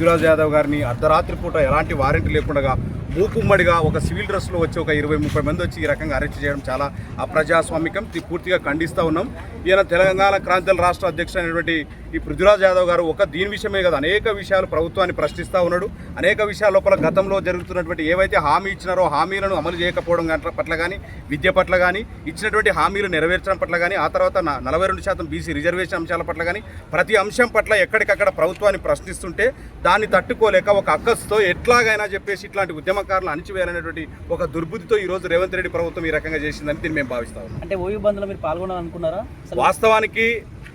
పృథ్వీరాజ్ యాదవ్ గారిని అర్ధరాత్రి పూట ఎలాంటి వారెంట్ లేకుండా మూకుమ్మడిగా ఒక సివిల్ డ్రెస్లో వచ్చి ఒక 20-30 మంది వచ్చి ఈ రకంగా అరెస్ట్ చేయడం చాలా అప్రజాస్వామికం. పూర్తిగా ఖండిస్తూ ఉన్నాం. ఈయన తెలంగాణ క్రాంతిదళ రాష్ట్ర అధ్యక్షుడు అయినటువంటి ఈ పృథ్వీరాజ్ యాదవ్ గారు ఒక దీని విషయమే కదా అనేక విషయాలు ప్రభుత్వాన్ని ప్రశ్నిస్తూ ఉన్నాడు. అనేక విషయాల లోపల గతంలో జరుగుతున్నటువంటి ఏవైతే హామీ ఇచ్చినారో హామీలను అమలు చేయకపోవడం పట్ల కానీ, విద్య పట్ల కానీ, ఇచ్చినటువంటి హామీలు నెరవేర్చడం పట్ల కానీ, ఆ తర్వాత 42% బీసీ రిజర్వేషన్ అంశాల పట్ల కానీ ప్రతి అంశం పట్ల ఎక్కడికక్కడ ప్రభుత్వాన్ని ప్రశ్నిస్తుంటే దాన్ని తట్టుకోలేక ఒక అక్కస్తో ఎట్లాగైనా చెప్పేసి ఇట్లాంటి ఉద్యమకారులు అణిచివేయాలనేటువంటి ఒక దుర్బుద్ధితో ఈ రోజు రేవంత్ రెడ్డి ప్రభుత్వం ఈ రకంగా చేసిందని దీన్ని మేము భావిస్తాం. అంటే ఓయూ బంద్లో మీరు పాల్గొనాలనుకున్నారా?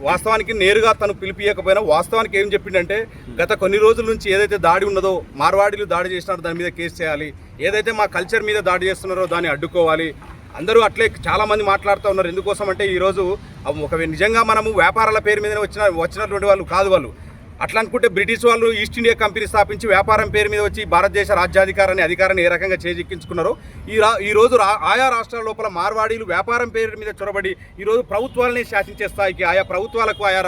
వాస్తవానికి నేరుగా తను పిలిపియకపోయినా వాస్తవానికి ఏం చెప్పిండంటే గత కొన్ని రోజుల నుంచి ఏదైతే దాడి ఉన్నదో మార్వాడీలు దాడి చేసినారో దాని మీద కేసు చేయాలి, ఏదైతే మా కల్చర్ మీద దాడి చేస్తున్నారో దాన్ని అడ్డుకోవాలి. అందరూ అట్లే చాలామంది మాట్లాడుతూ ఉన్నారు. ఎందుకోసం అంటే ఈరోజు ఒక నిజంగా మనము వ్యాపారాల పేరు మీద వచ్చినటువంటి వాళ్ళు కాదు. వాళ్ళు అట్లా అనుకుంటే బ్రిటిష్ వాళ్ళు ఈస్ట్ ఇండియా కంపెనీ స్థాపించి వ్యాపారం పేరు మీద వచ్చి భారతదేశ అధికారాన్ని ఏ రకంగా చేజిక్కించుకున్నారో ఈ రోజు ఆయా రాష్ట్రాల లోపల మార్వాడీలు వ్యాపారం పేరు మీద చొరబడి ఈరోజు ప్రభుత్వాలని శాసించే స్థాయికి ఆయా ప్రభుత్వాలకు ఆయా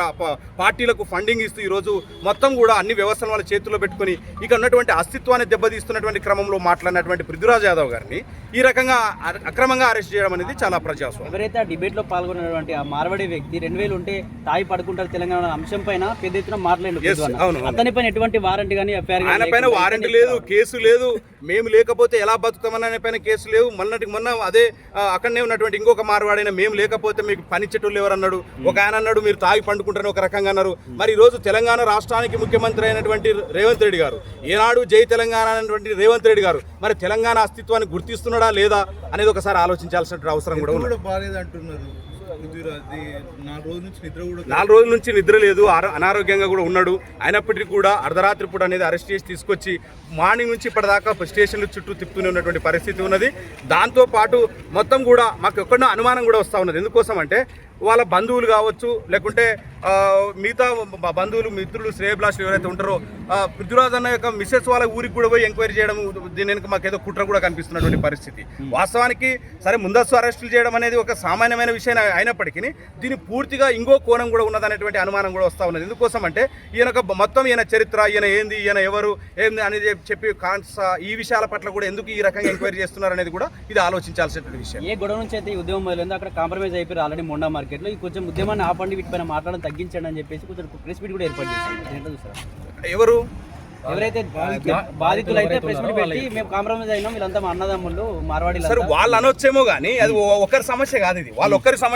పార్టీలకు ఫండింగ్ ఇస్తూ ఈరోజు మొత్తం కూడా అన్ని వ్యవస్థలను వాళ్ళ చేతుల్లో పెట్టుకుని ఇక ఉన్నటువంటి అస్తిత్వాన్ని దెబ్బతీస్తున్నటువంటి క్రమంలో మాట్లాడినటువంటి పృథ్వీరాజ్ యాదవ్ గారిని ఈ రకంగా అక్రమంగా అరెస్ట్ చేయడం అనేది చాలా ప్రజాస్వామ్యం. ఎవరైతే ఆ డిబేట్లో పాల్గొన్నటువంటి ఆ మార్వాడి వ్యక్తి 2000 ఉంటే తాయి పడుకుంటారు తెలంగాణ అంశం పైన పెద్ద ఎత్తున మాట్లాడారు. అతని పైన ఎటువంటి వారెంట్ కానీ ఆయన పైన వారెంట్ లేదు, కేసు లేదు. మేము లేకపోతే ఎలా బతుకుతామని ఆయన పైన కేసు లేవు. మొన్న అదే అక్కడనే ఉన్నటువంటి ఇంకొక మార్వాడైనా మేము లేకపోతే మీకు పనిచేటోళ్ళు ఎవరు అన్నాడు. ఒక ఆయన అన్నాడు మీరు తాగి పండుకుంటారని ఒక రకంగా అన్నారు. మరి ఈరోజు తెలంగాణ రాష్ట్రానికి ముఖ్యమంత్రి అయినటువంటి రేవంత్ రెడ్డి గారు, ఏనాడు జై తెలంగాణ అయినటువంటి రేవంత్ రెడ్డి గారు మరి తెలంగాణ అస్తిత్వాన్ని గుర్తిస్తున్నాడా లేదా అనేది ఒకసారి ఆలోచించాల్సిన అవసరం కూడా ఉంది. 4 రోజుల నుంచి నిద్ర లేదు, అనారోగ్యంగా కూడా ఉన్నాడు. అయినప్పటికీ కూడా అర్ధరాత్రి పూట అనేది అరెస్ట్ చేసి తీసుకొచ్చి మార్నింగ్ నుంచి ఇప్పటిదాకా స్టేషన్ల చుట్టూ తిప్పుతూనే ఉన్నటువంటి పరిస్థితి ఉన్నది. దాంతోపాటు మొత్తం కూడా మాకు ఎక్కడో అనుమానం కూడా వస్తూ ఉన్నది. ఎందుకోసం అంటే వాళ్ళ బంధువులు కావచ్చు, లేకుంటే మిగతా బంధువులు, మిత్రులు, శ్రేయభిలాషులు ఎవరైతే ఉంటారో పృథ్వీరాజ్ అన్న యొక్క మిస్సెస్ వాళ్ళ ఊరికి కూడా పోయి ఎంక్వైరీ చేయడం, దీని వెనుక మాకేదో కుట్ర కూడా కనిపిస్తున్నటువంటి పరిస్థితి. వాస్తవానికి సరే ముందస్తు అరెస్టులు చేయడం అనేది ఒక సామాన్యమైన విషయం అయినప్పటికీ దీని పూర్తిగా ఇంకో కోణం కూడా ఉన్నదనేటువంటి అనుమానం కూడా వస్తూ ఉన్నది. ఎందుకోసం అంటే ఈయన చరిత్ర, ఈయన ఏంది, ఈయన ఎవరు ఏంది అనేది చెప్పి ఈ విషయాల పట్ల కూడా ఎందుకు ఈ రకంగా ఎంక్వైరీ చేస్తున్నారు అనేది కూడా ఇది ఆలోచించాల్సిన విషయం. ఏ గొడవ నుంచి అయితే ఈ ఉద్యమం మొదలైందో అక్కడ కాంప్రమైజ్ అయిపోయి ఆల్రెడీ మొండా మార్కెట్లో ఈ కొంచెం ఉద్యమాన్ని ఆపండి, వీటిపైన మాట్లాడడం తగ్గించండి అని చెప్పేసి కొంచెం ప్రెస్ మీట్ కూడా ఏర్పాటు చేశారు. ఎవరైతే బాధితులు అయితే ప్రెస్ మీట్ పెట్టి మేము కాంప్రమైజ్ అయినాం, వీళ్ళంతా మా అన్నదమ్ముళ్ళు మార్వాడీలు. వాళ్ళు అనొచ్చేమో కానీ అది ఒకరి సమస్య కాదు. ఇది వాళ్ళొక్కరి సమస్య